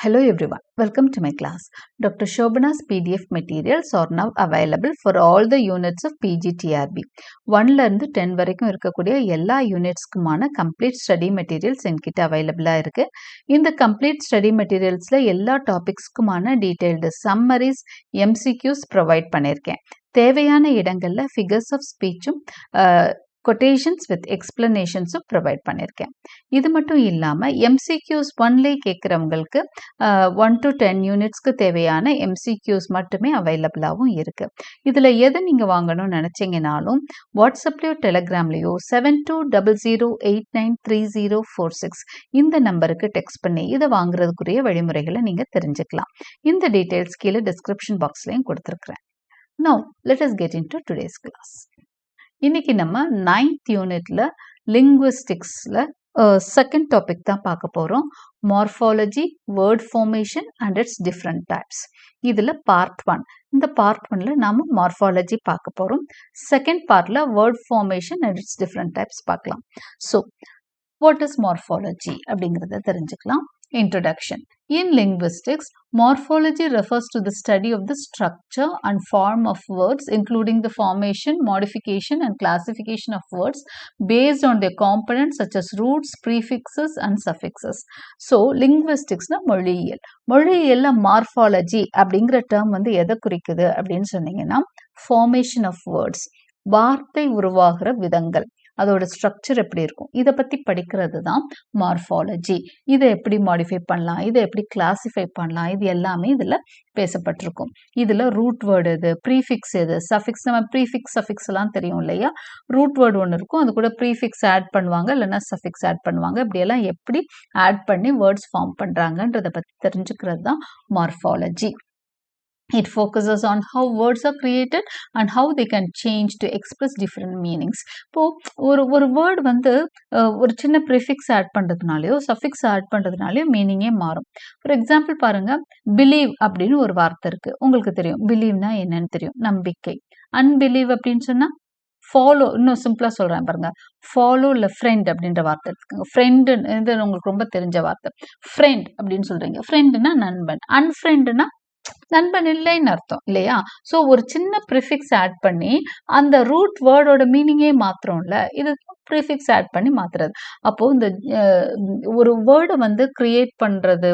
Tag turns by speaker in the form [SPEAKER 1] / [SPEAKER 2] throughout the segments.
[SPEAKER 1] Hello everyone, welcome to my class. Dr. Shobana's PDF materials are now available for all the units of PGTRB. 1ல இருந்து 10 வரைக்கும் இருக்கக்கூடிய எல்லா யூனிட்ஸ்க்குமான complete study materials என்கிட்ட அவைலபிளாக இருக்கு. இந்த complete study materialsல எல்லா டாபிக்ஸ்க்குமான detailed summaries, MCQs ப்ரொவைட் பண்ணியிருக்கேன். தேவையான இடங்கள்ல figures of speechம் quotations with explanations provide பண்ணியிருக்கேன். இது மட்டும் இல்லாமல் MCQs 1லேயே கேட்குறவங்களுக்கு 1 to 10 யூனிட்ஸ்க்கு தேவையான MCQs மட்டுமே அவைலபிளாகவும் இருக்குது. இதில் எது நீங்கள் வாங்கணும்னு நினச்சிங்கனாலும் வாட்ஸ்அப்லேயோ டெலகிராம்லேயோ 7200893046 இந்த நம்பருக்கு டெக்ஸ்ட் பண்ணி இதை வாங்குறதுக்குரிய வழிமுறைகளை நீங்கள் தெரிஞ்சுக்கலாம். இந்த டீட்டெயில்ஸ் கீழே டிஸ்கிரிப்ஷன் பாக்ஸ்லையும் கொடுத்துருக்குறேன். Now let us get into today's class. இன்னைக்கு நம்ம 9th யூனிட்ல லிங்குவிஸ்டிக்ஸ்ல செகண்ட் டாபிக் தான் பார்க்க போறோம். Morphology, word formation and its different types. இதுல பார்ட் 1. இந்த பார்ட் 1ல நாம மார்ஃபாலஜி பார்க்க போறோம். செகண்ட் பார்ட்ல word formation and its different types பார்க்கலாம். ஸோ வாட் இஸ் மார்ஃபாலஜி அப்படிங்கிறத தெரிஞ்சுக்கலாம். Introduction. In linguistics, morphology refers to the study of the structure and form of words, including the formation, modification, and classification of words based on their components such as roots, prefixes, and suffixes. So, linguistics na மொழியியல். மொழியியல்ல morphology அப்படிங்கிற term வந்து எதை குறிக்குது அப்படின்னு சொன்னீங்கன்னா formation of words, வார்த்தை உருவாகிற விதங்கள், அதோட ஸ்ட்ரக்சர் எப்படி இருக்கும், இதை பற்றி படிக்கிறது தான் மார்ஃபாலஜி. இதை எப்படி மாடிஃபை பண்ணலாம், இதை எப்படி கிளாஸிஃபை பண்ணலாம், இது எல்லாமே இதில் பேசப்பட்டிருக்கும். இதில் ரூட் வேர்டு எது, ப்ரீஃபிக்ஸ் எது, சஃபிக்ஸ், நம்ம ப்ரீஃபிக்ஸ் சஃபிக்ஸ் எல்லாம் தெரியும் இல்லையா. ரூட் வேர்டு ஒன்று இருக்கும், அது கூட ப்ரீஃபிக்ஸ் ஆட் பண்ணுவாங்க, இல்லைன்னா சஃபிக்ஸ் ஆட் பண்ணுவாங்க. இப்படியெல்லாம் எப்படி ஆட் பண்ணி வேர்ட்ஸ் ஃபார்ம் பண்ணுறாங்கன்றதை பற்றி தெரிஞ்சுக்கிறது தான் morphology. It focuses on how words are created and how they can change to express different meanings. இப்போ ஒரு வேர்டு வந்து ஒரு சின்ன ப்ரிஃபிக்ஸ் ஆட் பண்ணுறதுனாலையோ சஃபிக்ஸ் ஆட் பண்ணுறதுனாலையோ மீனிங்கே மாறும். ஃபார் எக்ஸாம்பிள் பாருங்க, பிலீவ் அப்படின்னு ஒரு வார்த்தை இருக்கு, உங்களுக்கு தெரியும். பிலீவ்னா என்னன்னு தெரியும், நம்பிக்கை. அன்பிலீவ் அப்படின்னு சொன்னா ஃபாலோ. இன்னும் சிம்பிளா சொல்றேன் பாருங்க, ஃபாலோ இல்லை ஃப்ரெண்ட் அப்படின்ற வார்த்தை இருக்குங்க. ஃப்ரெண்டு இது உங்களுக்கு ரொம்ப தெரிஞ்ச வார்த்தை. ஃப்ரெண்ட் அப்படின்னு சொல்றீங்க, ஃப்ரெண்டுனா நண்பன், அன்ஃப்ரெண்டுனா நண்பன் இல்லைன்னு அர்த்தம் இல்லையா. ஸோ ஒரு சின்ன ப்ரிஃபிக்ஸ் ஆட் பண்ணி அந்த ரூட் வேர்டோட மீனிங்கே மாத்திரம்ல, இது ப்ரிஃபிக்ஸ் ஆட் பண்ணி மாத்துறது. அப்போ இந்த ஒரு வேர்டை வந்து கிரியேட் பண்றது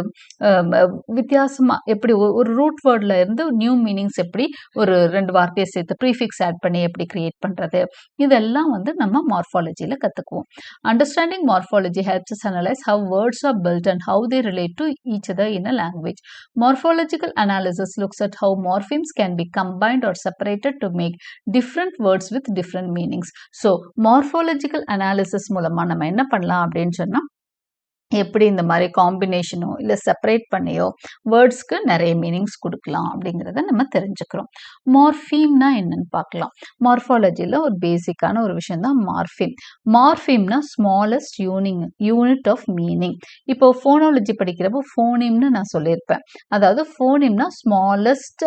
[SPEAKER 1] வித்தியாசமா எப்படி ஒரு ரூட் வேர்ட்ல இருந்து நியூ மீனிங்ஸ் எப்படி ஒரு 2 வார்த்தையை சேர்த்து ப்ரீஃபிக்ஸ் ஆட் பண்ணி எப்படி கிரியேட் பண்றது, இதெல்லாம் வந்து நம்ம மார்ஃபாலஜியில கத்துக்குவோம். Understanding morphology helps us analyze how words are built and how they relate to each other in a language. Morphological analysis looks at how morphemes can be combined or separated to make different words with different meanings. So morphological analysis மூலமா நம்ம என்ன பண்ணலாம் அப்படின்னு சொன்னா, எப்படி இந்த மாதிரி காம்பினேஷனோ இல்லை செப்பரேட் பண்ணியோ வேர்ட்ஸ்க்கு நிறைய மீனிங்ஸ் கொடுக்கலாம் அப்படிங்கிறத நம்ம தெரிஞ்சுக்கிறோம். மார்ஃபீம்னா என்னன்னு பார்க்கலாம். மார்ஃபாலஜியில் ஒரு பேசிக்கான ஒரு விஷயம் தான் மார்ஃபீம். மார்ஃபீம்னா ஸ்மாலஸ்ட் யூனிட் ஆஃப் மீனிங். இப்போ ஃபோனாலஜி படிக்கிறப்போ ஃபோனிம்னு நான் சொல்லியிருப்பேன். அதாவது ஃபோனிம்னா smallest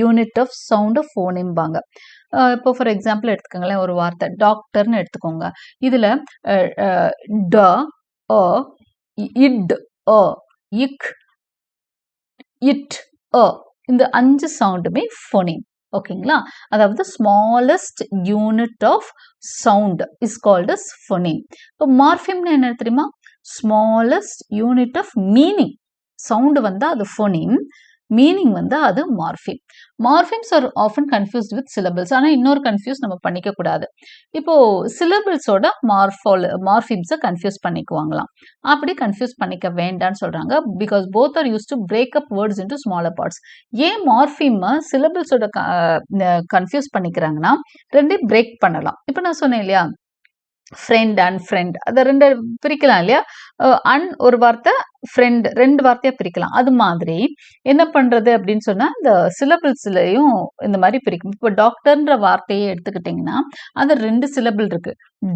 [SPEAKER 1] unit of sound of ஃபோனிம்பாங்க. இப்போ ஃபார் எக்ஸாம்பிள் எடுத்துக்கோங்களேன், ஒரு வார்த்தை டாக்டர்னு எடுத்துக்கோங்க. இதில் ட, அ, இட், அ, இக், இட், அ, இந்த 5 சவுண்டுமே ஃபோனிம். ஓகேங்களா. அதாவது smallest unit of sound is called as phoneme. இப்போ மார்ஃபிம்னு என்ன தெரியுமா, smallest unit of meaning. Sound வந்தால் அது ஃபோனிம், மீனிங் வந்து அது morpheme. Morphemes are often confused with syllables. ஆனால் இன்னொரு கன்ஃபியூஸ் நம்ம பண்ணிக்க கூடாது. இப்போ சிலபிள்ஸோட மார்ஃபிம்ஸை கன்ஃபியூஸ் பண்ணிக்குவாங்களாம். அப்படி கன்ஃபியூஸ் பண்ணிக்க வேண்டாம்னு சொல்றாங்க. Because both are use to break up words into smaller parts. ஏன் மார்ஃபிம் சிலபிள்ஸோட கன்ஃபியூஸ் பண்ணிக்கிறாங்கன்னா, ரெண்டையும் பிரேக் பண்ணலாம். இப்போ நான் சொன்னேன் இல்லையா, ஃப்ரெண்ட் அண்ட் ஃப்ரெண்ட், அதை 2 பிரிக்கலாம் இல்லையா. ஒரு வார்த்தை, ஃப்ரெண்ட் 2 வார்த்தையா பிரிக்கலாம். அது மாதிரி என்ன பண்றது அப்படின்னு சொன்னா, இந்த சிலபிள்ஸ்லயும் இந்த மாதிரி பிரிக்கும். இப்போ டாக்டர்ன்ற வார்த்தையை எடுத்துக்கிட்டிங்கன்னா அது 2 சிலபிள் இருக்கு.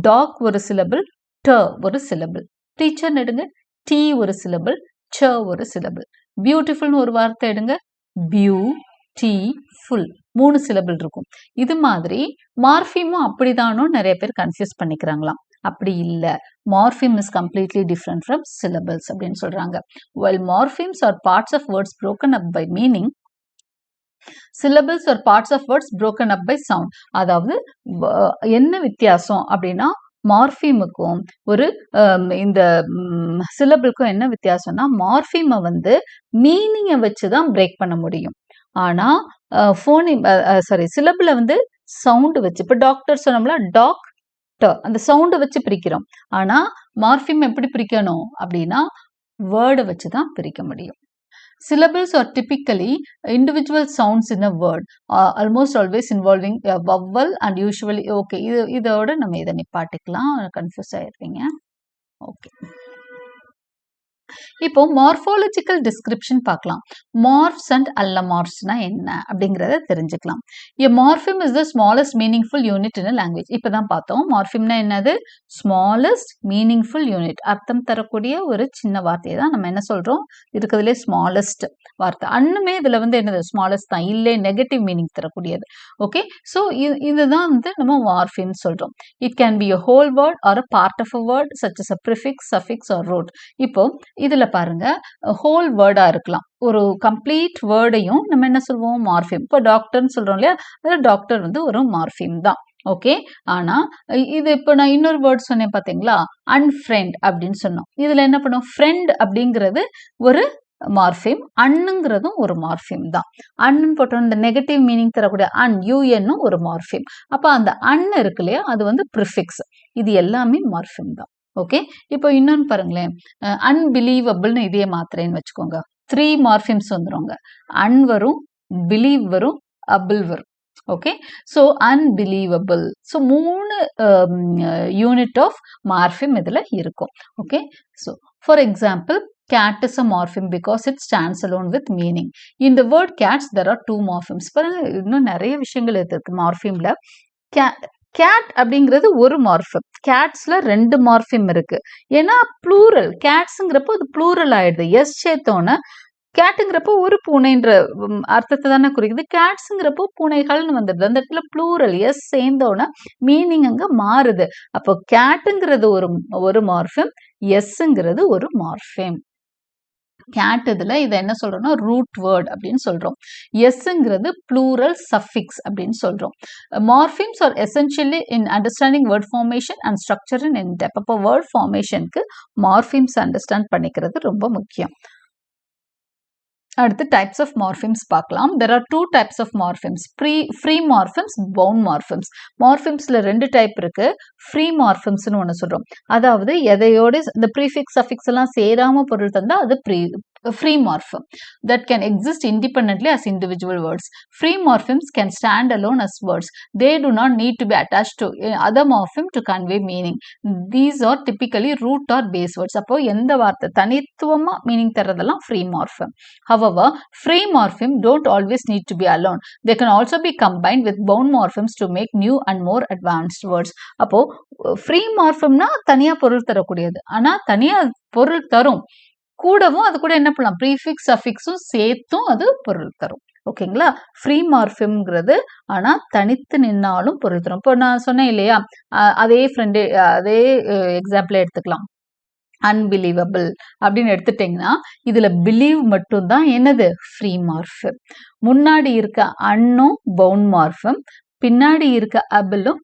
[SPEAKER 1] டாக் ஒரு சிலபிள், ட ஒரு சிலபிள். டீச்சர்னு எடுங்க, டி ஒரு சிலபிள், ச ஒரு சிலபிள். பியூட்டிஃபுல்னு ஒரு வார்த்தை எடுங்க, பியூ டி ஃபுல் 3 சிலபிள் இருக்கும். இது மாதிரி மார்ஃபிமும் அப்படிதானோ நிறைய பேர் கன்ஃபியூஸ் பண்ணிக்கிறாங்களாம். அப்படி இல்லை. Morpheme is completely different from syllables அப்படின்னு சொல்றாங்க. while morphemes are parts of words broken up by meaning, syllables are parts of words broken up by sound. அதாவது என்ன வித்தியாசம் அப்படின்னா மார்ஃபீமுக்கும் ஒரு இந்த சிலபிளுக்கும் என்ன வித்தியாசம்னா மார்ஃபீமை வந்து மீனிங்கை வச்சு தான் பிரேக் பண்ண முடியும். ஆனால் சிலபிளை வந்து சவுண்டு வச்சு, இப்போ டாக்டர் சொன்னோம்ல டாக்டர் அந்த சவுண்டை வச்சு பிரிக்கிறோம். ஆனால் மார்ஃபீம் எப்படி பிரிக்கணும் அப்படின்னா வேர்டை வச்சு தான் பிரிக்க முடியும். Syllables are typically individual sounds in a word, almost always involving a vowel and usually okay. இதோட நம்ம இதை நிப்பாட்டிக்கலாம், கன்ஃபியூஸ் ஆயிருவீங்க. ஓகே, இப்போ மார்ஃபாலஜிக்கல் டிஸ்கிரிப்ஷன் பார்க்கலாம். மார்ஃப்ஸ் அண்ட் அல்லமார்ஃப்ஸ்னா என்ன அப்படிங்கிறத தெரிஞ்சுக்கலாம். A morpheme is the smallest meaningful unit in a language. இப்போதான் பார்த்தோம் மார்ஃபிம்னா என்னது, ஸ்மாலஸ்ட் மீனிங்ஃபுல் யூனிட், அர்த்தம் தரக்கூடிய ஒரு சின்ன வார்த்தையை தான் நம்ம என்ன சொல்றோம், இருக்கிறதுலே ஸ்மாலஸ்ட் வார்த்தை. அண்ணுமே இதுல வந்து என்னது ஸ்மாலஸ்ட் தான், இல்லை நெகட்டிவ் மீனிங் தரக்கூடியது. ஓகே, ஸோ இதுதான் வந்து நம்ம மார்ஃபிம் சொல்றோம். It can be a whole word or a part of a word such as a prefix, suffix or root. இப்போ இதுல பாருங்க ஹோல் வேர்டா இருக்கலாம், ஒரு கம்ப்ளீட் வேர்டையும் நம்ம என்ன சொல்லுவோம் மார்ஃபிம். இப்போ டாக்டர்னு சொல்றோம் இல்லையா, அதில் டாக்டர் வந்து ஒரு மார்ஃபிம் தான். ஓகே, ஆனா இது இப்போ நான் இன்னொரு வேர்ட் சொன்னேன் பாத்தீங்களா, அன்ஃப்ரெண்ட் அப்படின்னு சொன்னோம். இதுல என்ன பண்ணும், ஃப்ரெண்ட் அப்படிங்கிறது ஒரு மார்ஃபிம், அண்ணுங்கிறதும் ஒரு மார்ஃபிம் தான். அன்னு போட்டோம், இந்த நெகட்டிவ் மீனிங் தரக்கூடிய அன் யூஎன்னும் ஒரு மார்ஃபிம். அப்ப அந்த அன் இருக்கு இல்லையா, அது வந்து ப்ரிஃபிக்ஸ். இது எல்லாமே மார்ஃபிம் தான். ஓகே, இப்போ இன்னொன்னு பாருங்களேன், அன்பிலீவபிள்னு இதே மாத்திரைன்னு வச்சுக்கோங்க. 3 மார்ஃபிம்ஸ் வந்துருங்க. அன் வரும், பிலீவ் வரும், அபிள் வரும். Okay, so unbelievable. So 3 unit of morpheme இதுல இருக்கும். Okay, so for example cat is a morpheme because it stands alone with meaning. In the word cats there are 2 morphemes. இன்னும் நிறைய விஷயங்கள் இருக்கு மார்ஃபிம்ல. Gate அப்படிங்கிறது ஒரு மார்ஃபிம், கேட்ஸ்ல 2 மார்ஃபிம் இருக்கு. ஏன்னா ப்ளூரல், கேட்ஸுங்கிறப்போ அது ப்ளூரல் ஆயிடுது. எஸ் சேர்த்தோன்னு கேட்டுங்கிறப்போ ஒரு பூனைன்ற அர்த்தத்தை தானே குறிக்குது, கேட்ஸுங்கிறப்போ பூனைகள்னு வந்துடுது. அந்த இடத்துல ப்ளூரல் எஸ் சேர்ந்தோன்னா மீனிங் அங்க மாறுது. அப்போ கேட்டுங்கிறது ஒரு மார்ஃபிம், எஸ்ங்கிறது ஒரு மார்ஃபிம். கேட் இதுல இதை என்ன சொல்றோம்னா ரூட் வேர்ட் அப்படின்னு சொல்றோம். எஸ்ங்கிறது ப்ளூரல் சஃபிக்ஸ் அப்படின்னு சொல்றோம். Morphemes are essentially in understanding word formation and structure in in depth. அப்போ வேர்ட் ஃபார்மேஷனுக்கு மார்ஃபிம்ஸ் அண்டர்ஸ்டாண்ட் பண்ணிக்கிறது ரொம்ப முக்கியம். அடுத்து டைப்ஸ் ஆஃப் மார்ஃபிம்ஸ் பார்க்கலாம். There are 2 types of morphemes, free morphemes, bound morphemes. மார்ஃபிம்ஸ்ல 2 டைப் இருக்கு. ஃப்ரீ மார்ஃபிம்ஸ்னு ஒன்று சொல்றோம், அதாவது எதையோட இந்த ப்ரீஃபிக்ஸ் சஃபிக்ஸ் எல்லாம் சேராம பொருள் தந்தா அது free morphem that can exist independently as individual words. Free morphemes can stand alone as words. They do not need to be attached to other morphem to convey meaning. These are typically root or base words. அப்போ எந்த வார்த்தை தனித்துவமா meaning தரதெல்லாம் free morphem. However, free morphem don't always need to be alone. They can also be combined with bound morphemes to make new and more advanced words. அப்போ free morphemனா தனியா பொருள் தரக்கூடியது, ஆனா தனியா பொருள் தரும், கூடவும் அது கூட என்ன பண்ணலாம் ப்ரீஃபிக்ஸ் சஃபிக்ஸும் சேர்த்தும் அது பொருள் தரும். ஓகேங்களா, ஃப்ரீ மார்ஃபிம்ங்கிறது ஆனா தனித்து நின்னாலும் பொருள் தரும். இப்போ நான் சொன்னேன் இல்லையா, அதே எக்ஸாம்பிள் எடுத்துக்கலாம். அன்பிலீவபிள் அப்படின்னு எடுத்துட்டீங்கன்னா இதுல பிலீவ் மட்டும்தான் என்னது ஃப்ரீ மார்ஃபிம். முன்னாடி இருக்க அன்னும் பவுண்ட் மார்ஃபிம், பின்னாடி இருக்க அபிளும்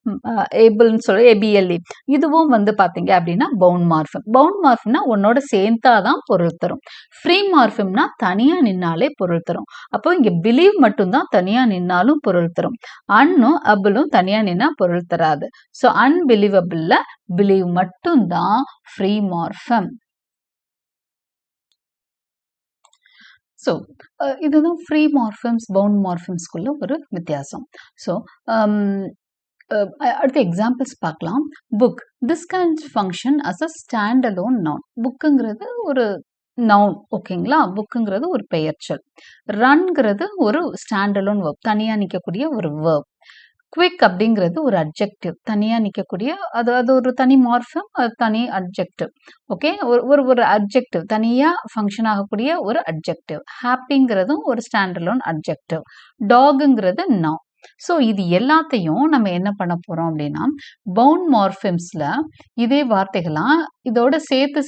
[SPEAKER 1] ஏபிள்னு சொல்லி ஏபிஎல்இ இதுவும் வந்து பாத்தீங்க அப்படின்னா பவுண்ட் மார்ஃபிம். பவுண்ட் மார்ஃபிம்னா உன்னோட சேர்ந்தாதான் பொருள் தரும். ஃப்ரீ மார்ஃபிம்னா தனியா நின்னாலே பொருள் தரும். அப்போ இங்க பிலீவ் மட்டும்தான் தனியா நின்னாலும் பொருள் தரும், அன்னும் அபிளும் தனியா நின்னா பொருள் தராது. ஸோ அன்பிலீவபிள்ல பிலீவ் மட்டும்தான் ஃப்ரீ மார்ஃபிம். ஸோ இதுதான் ஃப்ரீ மார்ஃபிம்ஸ் பவுண்ட் மார்ஃபிம்ஸ்குள்ள ஒரு வித்தியாசம். ஸோ அடுத்த எக்ஸாம்பிள்ஸ் பார்க்கலாம். Book, this can function as a stand alone noun. புக்குங்கிறது ஒரு நவுன், ஓகேங்களா, புக்குங்கிறது ஒரு பெயர்ச்சொல். ரன்ங்கிறது ஒரு ஸ்டாண்ட் அலோன் வெர்ப், தனியாக நிற்கக்கூடிய ஒரு வெர்ப். குவிக் அப்படிங்கிறது ஒரு அட்ஜெக்டிவ், தனியாக நிற்கக்கூடிய அது ஒரு தனி மார்ஃபிம், அது தனி அட்ஜெக்டிவ். ஓகே, ஒரு அட்ஜெக்டிவ் தனியாக ஃபங்க்ஷன் ஆகக்கூடிய ஒரு அட்ஜெக்டிவ். ஹாப்பிங்கிறதும் ஒரு ஸ்டாண்டலோன் அட்ஜெக்டிவ். டாகுங்கிறது நவுன். ஸோ இது எல்லாத்தையும் நம்ம என்ன பண்ண போறோம் அப்படின்னா பவுண்ட் மார்ஃபிம்ஸ்ல இதே வார்த்தைகளாம் இதோட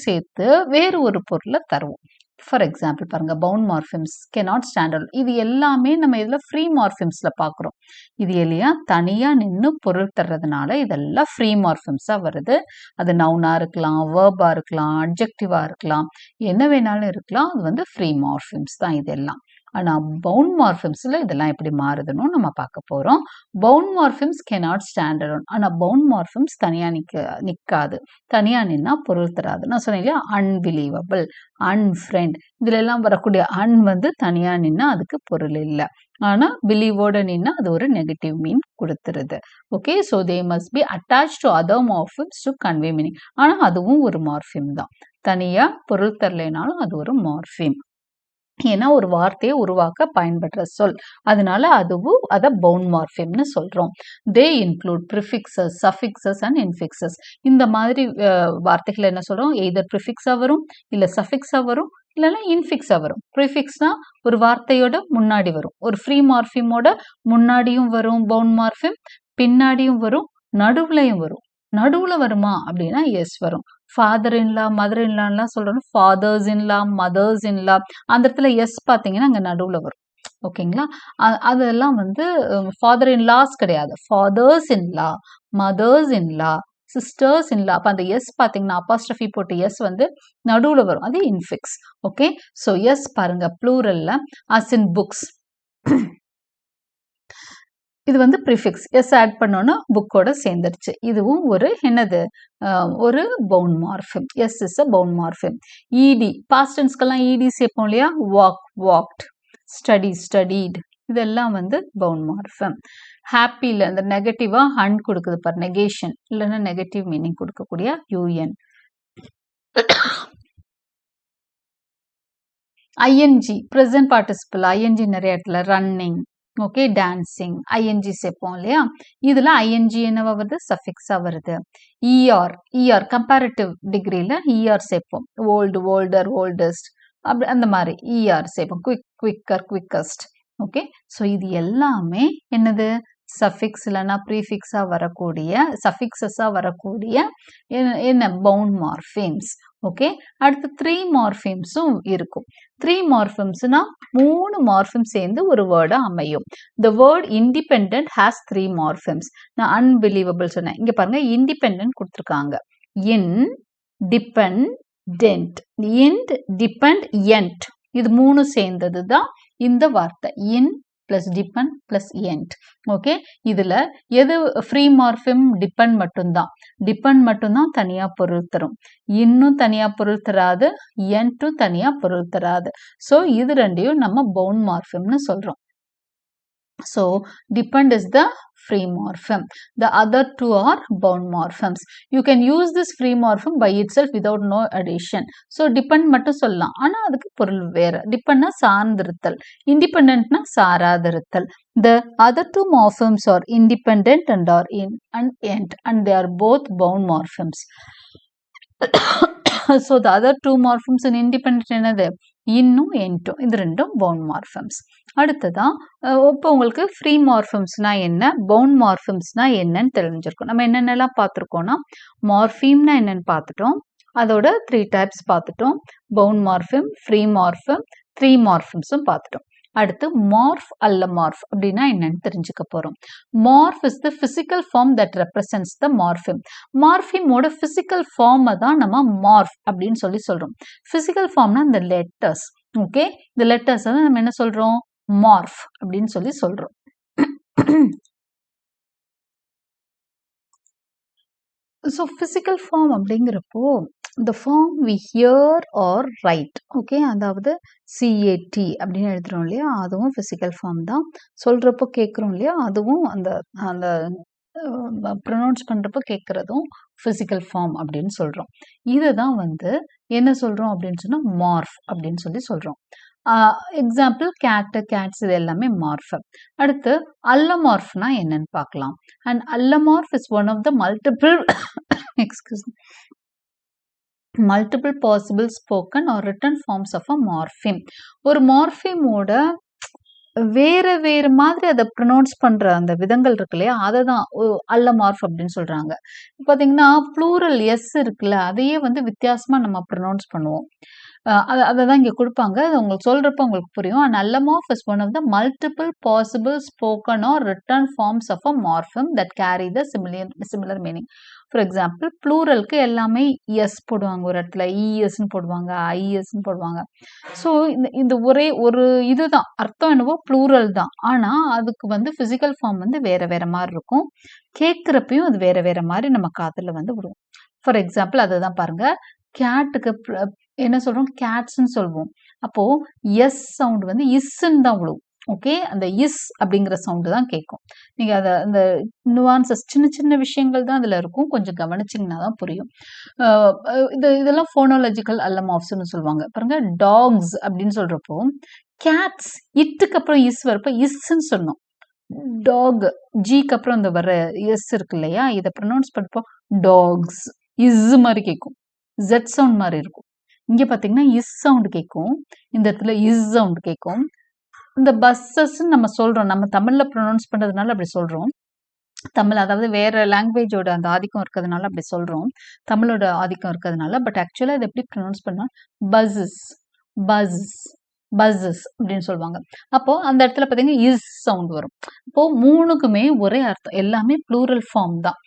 [SPEAKER 1] சேர்த்து வேறு ஒரு பொருளை தருவோம். ஃபார் எக்ஸாம்பிள் பாருங்க, bound morphemes cannot stand alone. இது எல்லாமே நம்ம இதில் ஃப்ரீ மார்ஃபிம்ஸ்ல பார்க்குறோம். இது இல்லையா தனியா நின்று பொருள் தர்றதுனால இதெல்லாம் ஃப்ரீ மார்ஃபிம்ஸாக வருது. அது நவுனா இருக்கலாம், வேர்பா இருக்கலாம், அட்ஜெக்டிவா இருக்கலாம், என்ன வேணாலும் இருக்கலாம். அது வந்து ஃப்ரீ மார்ஃபிம்ஸ் தான் இதெல்லாம். ஆனால் பவுண்ட் மார்ஃபிம்ஸில் இதெல்லாம் எப்படி மாறுதுன்னு நம்ம பார்க்க போகிறோம். Bound morphemes cannot stand alone. ஆனால் பவுண்ட் மார்ஃபிம்ஸ் தனியாக நிற்காது, தனியாக நின்னா பொருள் தராது. நான் சொன்னேன் இல்லையா, அன்பிலீவபிள், அன்ஃப்ரெண்ட், இதுல எல்லாம் வரக்கூடிய அன் வந்து தனியாக நின்னா அதுக்கு பொருள் இல்லை. ஆனால் பிலீவோட நின்னா அது ஒரு நெகட்டிவ் மீன் கொடுத்துருது. Okay, so they must be attach to other morphemes to convey meaning. ஆனால் அதுவும் ஒரு மார்ஃபிம் தான், தனியாக பொருள் தரலைனாலும் அது ஒரு மார்ஃபிம். ஏன்னா ஒரு வார்த்தையை உருவாக்க பயன்படுற சொல், அதனால அதுவும் அதை பவுண்ட் மார்ஃபிம்னு சொல்றோம். தே இன்க்ளூட் ப்ரிஃபிக்ஸஸ், சஃபிக்ஸஸ் அண்ட் இன்ஃபிக்ஸஸ். இந்த மாதிரி வார்த்தைகள் என்ன சொல்றோம், எய்தர் ப்ரிஃபிக்ஸா வரும், இல்லை சஃபிக்ஸா வரும், இல்லைன்னா இன்ஃபிக்ஸா வரும். ப்ரிஃபிக்ஸ்னா ஒரு வார்த்தையோட முன்னாடி வரும், ஒரு ஃப்ரீ மார்ஃபிமோட முன்னாடியும் வரும் பவுண்ட் மார்ஃபிம், பின்னாடியும் வரும், நடுவுலையும் வரும். நடுவுல வருமா அப்படின்னா எஸ் வரும். ஃபாதர் இன்லா, மதர் இன்லான்லாம் சொல்றோம், ஃபாதர்ஸ் இன்லா, மதர்ஸ் இன்லா, அந்த இடத்துல எஸ் பார்த்தீங்கன்னா அங்கே நடுவில் வரும். ஓகேங்களா, அதெல்லாம் வந்து ஃபாதர் இன்லாஸ் கிடையாது, fathers in law, mothers in law, sisters in law. அப்போ அந்த எஸ் பார்த்தீங்கன்னா அப்பாஸ்ட்ரஃபி போட்டு எஸ் வந்து நடுவில் வரும், அது இன்ஃபிக்ஸ். ஓகே, ஸோ எஸ் பாருங்க ப்ளூரல்ல அஸ் இன் புக்ஸ், இது வந்து ப்ரிஃபிக்ஸ், எஸ் ஆட் பண்ணோன்னா புக்கோட சேர்ந்துருச்சு. இதுவும் ஒரு என்னது, ஒரு bound morpheme. S is a bound morpheme. E D, past டென்ஸ்க்கெல்லாம் இடி சேர்ப்போம் இல்லையா, வாக், வாக்ட், ஸ்டடி, ஸ்டடீட், இதெல்லாம் வந்து பவுண்ட் மார்ஃபிம். ஹாப்பியில் அந்த நெகட்டிவா அன் கொடுக்குது பார், நெகேஷன், இல்லைன்னா நெகட்டிவ் மீனிங் கொடுக்கக்கூடிய U N. I N G, present participle, I N G நிறைய இடத்துல ரன்னிங், ஓகே, டான்சிங், ஐஎன்ஜி சேர்ப்போம் இல்லையா, இதுல ஐஎன்ஜி என்னவா வருது, சஃபிக்ஸா வருது. இஆர், இஆர் கம்பேரிட்டிவ் டிகிரியில் இஆர் சேர்ப்போம், ஓல்டு, ஓல்டர், ஓல்டஸ்ட், அப்படி அந்த மாதிரி இஆர் சேர்ப்போம். Quick, quicker, quickest. Okay, so இது எல்லாமே என்னது, சஃபிக்ஸ் இல்லைன்னா ப்ரீஃபிக்ஸா வரக்கூடிய, சஃபிக்ஸஸா வரக்கூடிய என்ன பவுண்ட் மார்ஃபிம்ஸ். ஓகே, அடுத்து 3 மார்ஃபிம்ஸும் இருக்கும். 3 மார்ஃபிம்ஸ்னா 3 மார்ஃபிம் சேர்ந்து ஒரு வேர்டா அமையும். The word independent has 3 morphemes. நான் அன்பிலீவபிள் சொன்னேன், இங்க பாருங்க இண்டிபெண்டன்ட் கொடுத்துருக்காங்க. இன், டிபெண்ட், டென்ட், இண்ட், டிபெண்ட், என்ட், இது 3 சேர்ந்தது தான் இந்த வார்த்தை, in plus depend plus ent. Okay, இதுல எது ஃப்ரீ மார்ஃபிம், டிபெண்ட் மட்டும்தான். டிபெண்ட் மட்டும்தான் தனியா பொருள் தரும், இன்னும் தனியா பொருள் தராது, என்ட்டும் தனியா பொருள் தராது. ஸோ இது ரெண்டையும் நம்ம பவுண்ட் மார்ஃபிம்னு சொல்றோம். So depend is the free morphem. The other two are bound morphems. You can use this free morphem by itself without no addition. So depend மட்டும் சொல்லலாம், ஆனா அதுக்கு பொருள் வேற. dependனா சார்ந்திருத்தல், independentனா சாராதிருத்தல். The other two morphems are independent and are in and end, and they are both bound morphems. So the other two morphems in independent என்னது, இன்னும் என்ட்டும், இது ரெண்டும் பவுண்ட் மார்ஃபிம்ஸ். அடுத்ததான் இப்போ உங்களுக்கு ஃப்ரீ மார்ஃபிம்ஸ்னா என்ன, பவுண்ட் மார்ஃபிம்ஸ்னா என்னன்னு தெரிஞ்சிருக்கும். நம்ம என்னென்னலாம் பார்த்துருக்கோம்னா, மார்ஃபீம்னா என்னன்னு பார்த்துட்டோம், அதோட 3 டைப்ஸ் பார்த்துட்டோம், பவுண்ட் மார்ஃபிம், ஃப்ரீ மார்ஃபிம், 3 மார்ஃபிம்ஸும் பார்த்துட்டோம். அடுத்து மார்ஃப் அல்ல மார்ஃப் அப்படின்னா என்னன்னு தெரிஞ்சுக்க போறோம். Morph is the physical form that represents the morpheme. மார்ஃபிமோட பிசிக்கல் ஃபார்மை தான் நம்ம மார்ஃப் அப்படின்னு சொல்லி சொல்றோம். பிசிக்கல் ஃபார்ம்னா இந்த லெட்டர்ஸ். ஓகே, இந்த லெட்டர்ஸ் வந்து நம்ம என்ன சொல்றோம், மார்ஃப் அப்படின்னு சொல்லி சொல்றோம். ஸோ பிசிக்கல் ஃபார்ம் அப்படிங்கிறப்போ the form we hear or write, okay, அதாவது CAT அப்படின்னு எழுதுறோம் இல்லையா, அதுவும் பிசிக்கல் ஃபார்ம் தான். சொல்றப்போ கேட்குறோம் இல்லையா, அதுவும் அந்த அந்த ப்ரொனவுன்ஸ் பண்றப்போ கேட்கறதும் பிசிக்கல் ஃபார்ம் அப்படின்னு சொல்றோம். இதை தான் வந்து என்ன சொல்றோம் அப்படின்னு சொன்னா மார்ஃப் அப்படின்னு சொல்லி சொல்றோம். எக்ஸாம்பிள் கேட்டு, கேட்ஸ், இது எல்லாமே மார்ஃபம். அடுத்து அல்லமார்ஃப்னா என்னன்னு பார்க்கலாம். And allomorph is one of the multiple possible spoken or written forms of a morpheme. ஒரு மார்ஃபிமோட வேறு மாதிரி அதை ப்ரொனவுன்ஸ் பண்ற அந்த விதங்கள் இருக்கு இல்லையா? அததான் அல்லமார்ஃப் அப்படின்னு சொல்றாங்க. பார்த்தீங்கன்னா, ப்ளூரல் எஸ் இருக்குல்ல, அதையே வந்து வித்தியாசமா நம்ம ப்ரொனவுன்ஸ் பண்ணுவோம். அததான் இங்க குடுப்பாங்க. அது உங்களுக்கு சொல்றப்போ உங்களுக்கு புரியும். An allomorph is one of the multiple possible spoken or written forms of a morpheme that carry the similar meaning. For example, ப்ளூரலுக்கு எல்லாமே எஸ் போடுவாங்க ஒரு இடத்துல, இஎஸ்ன்னு போடுவாங்க, ஐஎஸ்ன்னு போடுவாங்க. ஸோ இந்த ஒரே ஒரு இதுதான் அர்த்தம் என்னவோ ப்ளூரல் தான். ஆனா அதுக்கு வந்து பிசிக்கல் ஃபார்ம் வந்து வேற வேற மாதிரி இருக்கும். கேட்குறப்பையும் அது வேற வேற மாதிரி நம்ம காதுல வந்து விடுவோம். ஃபார் எக்ஸாம்பிள் அதுதான் பாருங்க. கேட்டுக்கு என்ன சொல்றோம்? கேட்ஸ்ன்னு சொல்லுவோம். அப்போ எஸ் சவுண்ட் வந்து இஸ்ன்னு தான் விழுவும். ஓகே, அந்த இஸ் அப்படிங்கிற சவுண்டு தான் கேட்கும். நீங்க அதை அந்த நுவான்சஸ் சின்ன சின்ன விஷயங்கள் தான் அதுல இருக்கும். கொஞ்சம் கவனிச்சிங்கன்னா தான் புரியும். இதெல்லாம் ஃபோனாலஜிக்கல் அல்லமார்ஃப்ஸ்னு சொல்லுவாங்க. பாருங்க, டாக்ஸ் அப்படின்னு சொல்றப்போ கேட்ஸ் இட்டுக்கு அப்புறம் இஸ் வரப்போ இஸ்ன்னு சொன்னோம். டாக் ஜிக்கு அப்புறம் இந்த வர எஸ் இருக்கு இல்லையா, இதை ப்ரொனவுன்ஸ் பண்ணப்போ டாக்ஸ் இஸ் மாதிரி கேட்கும். ஜெட் சவுண்ட் மாதிரி இருக்கும். இங்க பாத்தீங்கன்னா இஸ் சவுண்ட் கேட்கும். இந்த இடத்துல இஸ் சவுண்ட் கேட்கும். இந்த பஸ்ஸஸ் நம்ம சொல்றோம், நம்ம தமிழ்ல ப்ரொனவுன்ஸ் பண்றதுனால அப்படி சொல்றோம். தமிழ் அதாவது வேற லாங்குவேஜோட அந்த ஆதிக்கம் இருக்கிறதுனால அப்படி சொல்றோம். தமிழோட ஆதிக்கம் இருக்கிறதுனால. பட் ஆக்சுவலா இதை எப்படி ப்ரொனவுன்ஸ் பண்ணா பஸ்ஸஸ் பஸ் பஸ்ஸஸ் அப்படின்னு சொல்லுவாங்க. அப்போ அந்த இடத்துல பார்த்தீங்கன்னா இஸ் சவுண்ட் வரும். அப்போ மூணுக்குமே ஒரே அர்த்தம், எல்லாமே ப்ளூரல் ஃபார்ம் தான்.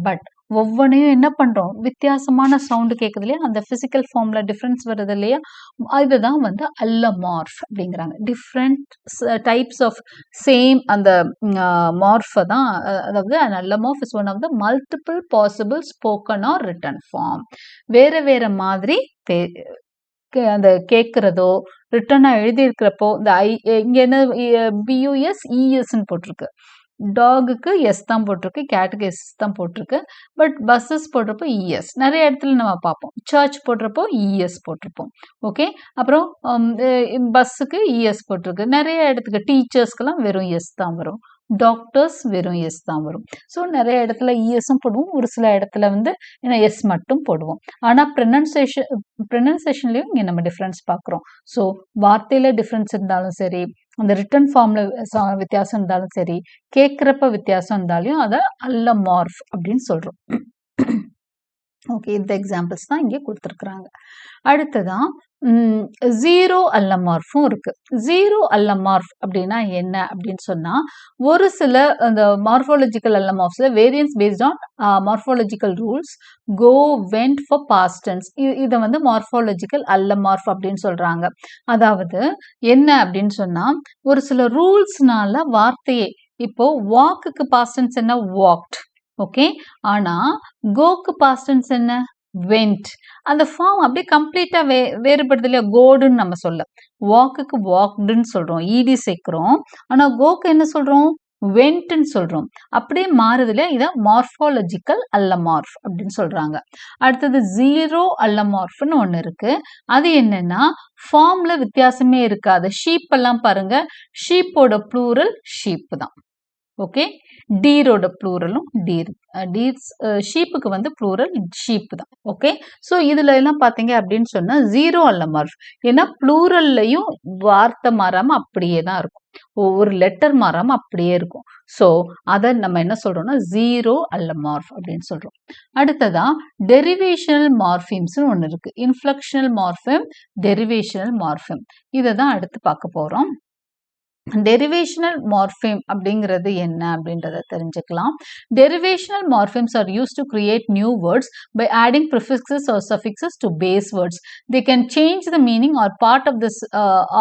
[SPEAKER 1] பட் ஒவ்வொன்றையும் என்ன பண்றோம், வித்தியாசமான சவுண்டு கேட்குது இல்லையா, அந்த பிசிக்கல் ஃபார்ம்ல டிஃப்ரென்ஸ் வருது இல்லையா, இதுதான் வந்து அல்லமார்ஃப் அப்படிங்கிறாங்க. டிஃப்ரெண்ட் டைப்ஸ் ஆஃப் சேம் அந்த மார்ஃபை தான், அதாவது allomorph is one of the multiple possible spoken or written form. வேற வேற மாதிரி அந்த கேட்கறதோ ரிட்டனா எழுதியிருக்கிறப்போ இந்த இங்க என்ன பியூஎஸ் இஎஸ்ன்னு போட்டிருக்கு. டாகுக்கு எஸ் தான் போட்டிருக்கு, கேட்டுக்கு எஸ் தான் போட்டிருக்கு. பட் பஸ்ஸஸ் போடுறப்போ இஎஸ் நிறைய இடத்துல நம்ம பார்ப்போம். சர்ச் போடுறப்போ இஎஸ் போட்டிருப்போம். ஓகே, அப்புறம் பஸ்ஸுக்கு இஎஸ் போட்டிருக்கு. நிறைய இடத்துக்கு டீச்சர்ஸ்க்கெல்லாம் வெறும் எஸ் தான் வரும். டாக்டர்ஸ் வெறும் எஸ் தான் வரும். ஸோ நிறைய இடத்துல இஎஸும் போடுவோம், ஒரு சில இடத்துல வந்து எஸ் மட்டும் போடுவோம். ஆனால் ப்ரொனன்சியேஷன்லையும் இங்கே நம்ம டிஃப்ரென்ஸ் பார்க்குறோம். ஸோ வார்த்தையில் டிஃப்ரென்ஸ் இருந்தாலும் சரி, அந்த ரிட்டன் ஃபார்ம்ல வித்தியாசம் இருந்தாலும் சரி, கேட்குறப்ப வித்தியாசம் இருந்தாலும் அதை அல்லமார்ஃப் அப்படின்னு சொல்கிறோம். ஓகே, இந்த எக்ஸாம்பிள்ஸ் தான் இங்கே கொடுத்துருக்குறாங்க. அடுத்ததான் ஜீரோ அல்லமார்ஃபும் இருக்கு. ஜீரோ அல்லமார்ஃப் அப்படின்னா என்ன அப்படின்னு சொன்னா, ஒரு சில அந்த மார்ஃபாலஜிக்கல் அல்லமார்ஃப்ஸ்ல variance based on morphological rules go went for past tense. இதை வந்து மார்ஃபாலஜிக்கல் அல்லமார்ஃப் அப்படின்னு சொல்றாங்க. அதாவது என்ன அப்படின்னு சொன்னா, ஒரு சில ரூல்ஸ்னால வார்த்தையே, இப்போ வாக்குக்கு பாஸ்ட் டென்ஸ் என்ன, வாக்ட். ஓகே, ஆனா கோக்கு பாஸ்ட் டென்ஸ் என்ன, வென்ட். அந்த ஃபார்ம் அப்படியே கம்ப்ளீட்டா வேறுபடுது இல்லையா. கோடுன்னு நம்ம சொல்ல, வாக்குக்கு வாக்டுன்னு சொல்றோம், இடி சேர்க்கிறோம். ஆனா கோக்கு என்ன சொல்றோம், வென்ட்ன்னு சொல்றோம். அப்படியே மாறுது இல்லையா. இதான் மார்ஃபாலஜிக்கல் அல்லமார்ஃப் அப்படின்னு சொல்றாங்க. அடுத்தது ஜீரோ அல்லமார்ஃப்னு ஒண்ணு இருக்கு. அது என்னன்னா, ஃபார்ம்ல வித்தியாசமே இருக்காது. ஷீப் எல்லாம் பாருங்க, ஷீப்போட ப்ளூரல் ஷீப் தான். ஓகே, டீரோட ப்ளூரலும் டீர். ஷீப்புக்கு வந்து ப்ளூரல் ஷீப் தான். ஓகே, ஸோ இதுல எல்லாம் பார்த்தீங்க அப்படின்னு சொன்னா ஜீரோ அல்லமார்ஃப். ஏன்னா ப்ளூரல்லையும் வார்த்தை மாறாம அப்படியே தான் இருக்கும், ஒரு லெட்டர் மாறாம அப்படியே இருக்கும். ஸோ அதை நம்ம என்ன சொல்றோம்னா ஜீரோ அல்லமார்ஃப் அப்படின்னு சொல்றோம். அடுத்ததா டெரிவேஷனல் மார்ஃபிம்ஸ்னு ஒன்று இருக்கு. Inflectional morpheme, derivational morpheme. இதை தான் அடுத்து பார்க்க போறோம். டெரிவேஷனல் மார்ஃபிம் அப்படிங்கிறது என்ன அப்படின்றத தெரிஞ்சுக்கலாம். Derivational morphemes are used to create new words by adding prefixes or suffixes to base words. They can change the meaning or part of this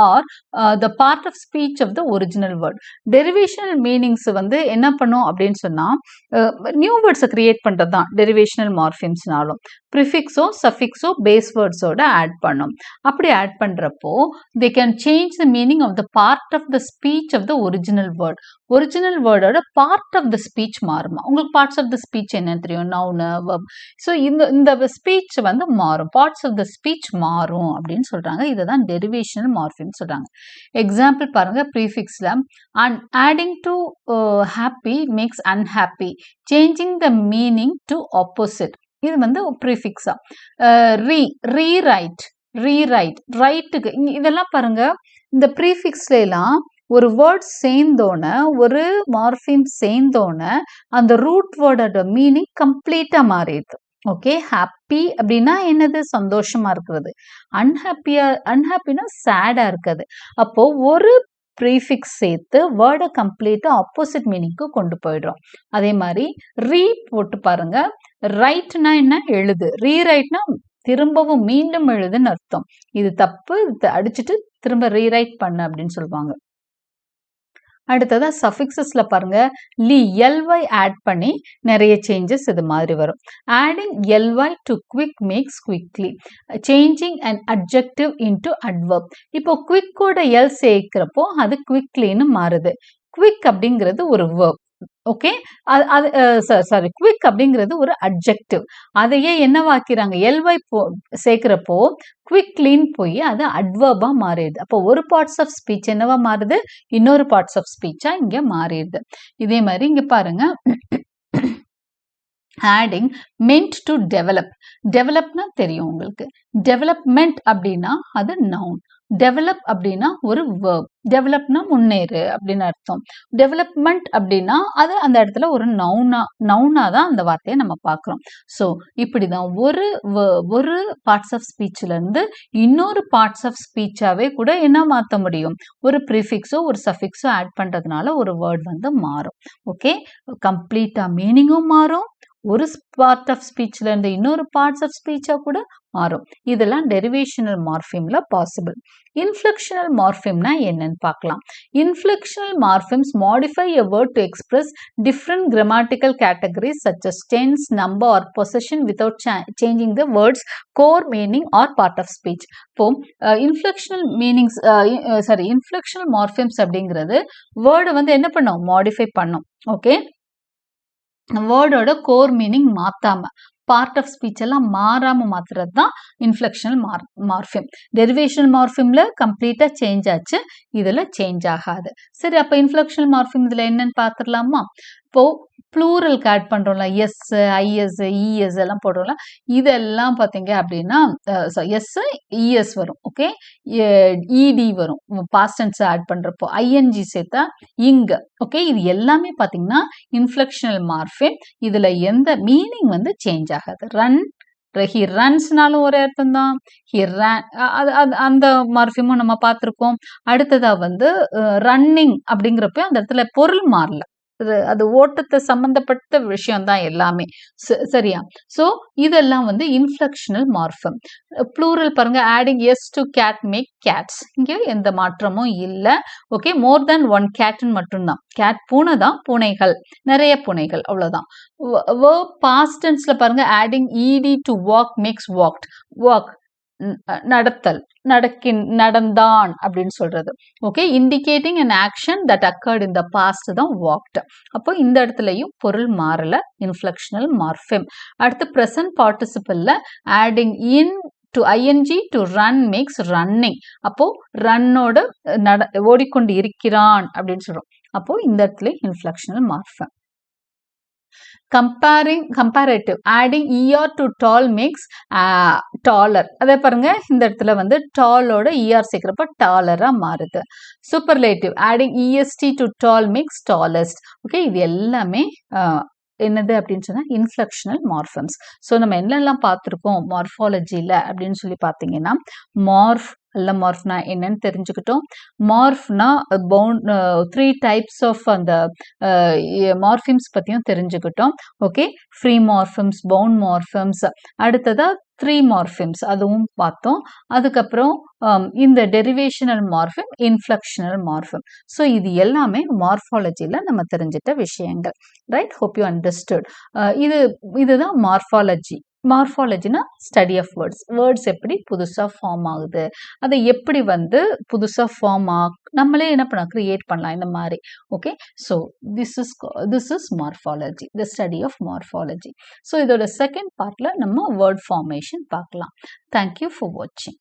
[SPEAKER 1] or the part of speech of the original word. Derivational meanings வந்து என்ன பண்ணும் அப்படின்னு சொன்னா, new வேர்ட்ஸை create பண்றது தான் derivational மார்ஃபிம்ஸ்னாலும். ப்ரிஃபிக்ஸோ சஃபிக்ஸோ பேஸ் வேர்ட்ஸோட ஆட் பண்ணும். அப்படி ஆட் பண்றப்போ they can change the meaning of the part of the speech of the original word. Original வேர்டோட பார்ட் ஆஃப் த ஸ்பீச் மாறுமா. உங்களுக்கு பார்ட்ஸ் ஆஃப் த ஸ்பீச் என்னன்னு தெரியும், நவுனு, வெர்ப். ஸோ இந்த ஸ்பீச் வந்து மாறும், பார்ட்ஸ் ஆஃப் த ஸ்பீச் மாறும் அப்படின்னு சொல்றாங்க. இதை தான் டெரிவேஷனல் மார்ஃபிம் சொல்றாங்க. எக்ஸாம்பிள் பாருங்க, ப்ரீஃபிக்ஸ்ல adding to happy makes unhappy, changing the meaning to opposite. இது வந்து ப்ரீஃபிக்ஸா. ரீரைட், ரைட்டுக்கு இதெல்லாம் பாருங்க, இந்த ப்ரீஃபிக்ஸ்ல எல்லாம் ஒரு வேர்ட் சேர்ந்தோன்னே ஒரு மார்ஃபிம் சேர்ந்தோன்னே அந்த ரூட் வேர்டோட மீனிங் கம்ப்ளீட்டா மாறிடுது. ஓகே, ஹாப்பி அப்படின்னா என்னது? சந்தோஷமா இருக்கிறது. அன்ஹாப்பினா சேடா இருக்குது. அப்போ ஒரு ப்ரீஃபிக்ஸ் சேர்த்து வேர்டை கம்ப்ளீட்டா ஆப்போசிட் மீனிங்க்கு கொண்டு போயிடுறோம். அதே மாதிரி ரீ போட்டு பாருங்க. ரைட்னா என்ன? எழுது. ரீரைட்னா திரும்பவும் மீண்டும் எழுதுன்னு அர்த்தம். இது தப்பு, அடிச்சுட்டு திரும்ப ரீரைட் பண்ணு அப்படின்னு சொல்லுவாங்க. அடுத்ததா சஃபிக்ஸஸ்ல பாருங்க, ly ஆட் பண்ணி நிறைய சேஞ்சஸ் இது மாதிரி வரும். Adding ly to quick makes quickly, changing and adjective into adverb. இப்போ குவிக்கோட எல் சேர்க்கிறப்போ அது குவிக்லின்னு மாறுது. குவிக் அப்படிங்கிறது ஒரு verb. ஓகே, சாரி, குவிக் அப்படிங்கிறது ஒரு அட்ஜெக்டிவ். அதையே என்னவாக்கிறாங்க? ly சேர்க்கிறப்போ குவிக்லின்னு போய் அது அட்வர்பா மாறிடுது. அப்போ ஒரு பார்ட்ஸ் ஆஃப் ஸ்பீச் என்னவா மாறுது? இன்னொரு பார்ட்ஸ் ஆஃப் ஸ்பீச்சா இங்க மாறிடுது. இதே மாதிரி இங்க பாருங்க, adding meant to develop. டெவலப்னா தெரியும் உங்களுக்கு. டெவலப்மெண்ட் அப்படின்னா அது நவுன். டெவலப் அப்படின்னா ஒரு verb. டெவலப்னா முன்னேறு அப்படின்னு அர்த்தம். டெவலப்மெண்ட் அப்படின்னா அது அந்த இடத்துல ஒரு நவுனா தான் அந்த வார்த்தையை நம்ம பார்க்குறோம். ஸோ இப்படிதான் ஒரு பார்ட்ஸ் ஆஃப் ஸ்பீச்ல இருந்து இன்னொரு பார்ட்ஸ் ஆஃப் ஸ்பீச்சாவே கூட என்ன மாற்ற முடியும்? ஒரு ப்ரிஃபிக்ஸோ ஒரு சஃபிக்ஸோ ஆட் பண்றதுனால ஒரு வேர்ட் வந்து மாறும். ஓகே, கம்ப்ளீட்டா மீனிங்கும் மாறும். ஒரு பார்ட் ஆஃப் ஸ்பீச்ல இருந்து இன்னொரு பார்ட்ஸ் ஆஃப் ஸ்பீச்சா கூட மாறும். இதெல்லாம் டெரிவேஷனல் மார்ஃபிம்ல பாசிபிள். இன்ஃப்ளெக்ஷனல் மார்ஃபிம்னா என்னன்னு பார்க்கலாம். Inflectional morphemes modify a word to express different grammatical categories such as tense, number or possession without changing the word's core meaning or part of speech. இப்போ inflectional meanings inflectional morphemes அப்படிங்கிறது வேர்டை வந்து என்ன பண்ணும்? Modify பண்ணும். Okay, வேர்டோட core meaning மாத்தாம, part of speech எல்லாம் மாறாம மாத்துறது தான் இன்ஃப்ளெக்ஷனல் மார்ஃபிம். டெரிவேஷனல் மார்ஃபிம்ல கம்ப்ளீட்டா சேஞ்ச் ஆச்சு, இதுல சேஞ்ச் ஆகாது. சரி, அப்ப இன்ஃப்ளெக்ஷனல் மார்ஃபிம் இதுல என்னன்னு பாத்துடலாமா? இப்போ ப்ளூரலுக்கு ஆட் பண்றோம்ல, எஸ், ஐஎஸ், இஎஸ் எல்லாம் போடுறோம்ல, இதெல்லாம் பாத்தீங்க அப்படின்னா எஸ் இஎஸ் வரும். ஓகே, இடி வரும் பாஸ்ட் டென்ஸ் ஆட் பண்றப்போ. ஐஎன்ஜி சேர்த்தா இங்க. ஓகே, இது எல்லாமே பாத்தீங்கன்னா இன்ஃப்ளெக்ஷனல் மார்ஃபிம். இதுல எந்த மீனிங் வந்து சேஞ்ச் ஆகாது. ஹி ரன்ஸ்னாலும் ஒரு அர்த்தம் தான். அந்த மார்ஃபிமும் நம்ம பார்த்துருக்கோம். அடுத்ததா வந்து ரன்னிங் அப்படிங்கிறப்ப அந்த இடத்துல பொருள் மாறல, அது ஓட்டத்தை சம்பந்தப்பட்ட விஷயம் தான் எல்லாமே. சரியா? ஸோ இதெல்லாம் வந்து இன்ஃப்ளெக்ஷனல் மார்ஃபிம். ப்ளூரல் பாருங்க, adding S to cat make cats. இங்கே எந்த மாற்றமும் இல்லை. ஓகே, மோர் தேன் ஒன் கேட்னு மட்டும்தான். கேட் பூனை தான், பூனைகள், நிறைய பூனைகள், அவ்வளோதான். பாஸ்ட் டென்ஸ்ல பாருங்க, adding E D to walk makes walked. Walk நடத்தல், நடந்தான் அப்படின்னு சொல்றது. Okay, indicating an action that occurred in the past தான் walked. அப்போ இந்த இடத்துலயும் பொருள் மாறல, இன்ஃப்ளெக்ஷனல் மார்ஃபிம். அடுத்து ப்ரெசன்ட் பார்ட்டிசிபிள்ல adding in to I N G to run makes running. அப்போ ரன்னோட ஓடிக்கொண்டு இருக்கிறான் அப்படின்னு சொல்றோம். அப்போ இந்த இடத்துல inflectional morpheme. Comparative, adding er to tall makes taller. அதே பாருங்க, இந்த இடத்துல வந்து டாலோட er சேர்க்கிறப்ப டாலரா மாறுது. Superlative, adding est to tall makes tallest. Okay, இது எல்லாமே என்னது அப்படின்னு சொன்னா இன்ஃப்ளெக்ஷனல் மார்ஃபிம்ஸ். ஸோ நம்ம என்னெல்லாம் பார்த்துருக்கோம் மார்ஃபாலஜியில் அப்படின்னு சொல்லி பார்த்தீங்கன்னா, மார்ஃப்னா என்னன்னு தெரிஞ்சுக்கிட்டோம். மார்ஃப்னா 3 டைப்ஸ் ஆஃப் அந்த மார்ஃபிம்ஸ் பற்றியும் தெரிஞ்சுக்கிட்டோம். Okay, free morphemes, bound morphemes, அடுத்ததா 3 மார்ஃபிம்ஸ் அதுவும் பார்த்தோம். அதுக்கப்புறம் இந்த derivational morpheme, inflectional morpheme. So இது எல்லாமே மார்ஃபாலஜியில் நம்ம தெரிஞ்சிட்ட விஷயங்கள். Right, hope you understood. இதுதான் மார்ஃபாலஜி. மார்ஃபாலஜினா ஸ்டடி ஆஃப் வேர்ட்ஸ் எப்படி புதுசாக ஃபார்ம் ஆகுது, அதை எப்படி வந்து புதுசாக ஃபார்ம் நம்மளே என்ன பண்ண கிரியேட் பண்ணலாம் இந்த மாதிரி. Okay, so this is morphology, the study of morphology. So இதோட செகண்ட் பார்ட்ல நம்ம வேர்ட் ஃபார்மேஷன் பார்க்கலாம். தேங்க்யூ ஃபார் வாட்சிங்.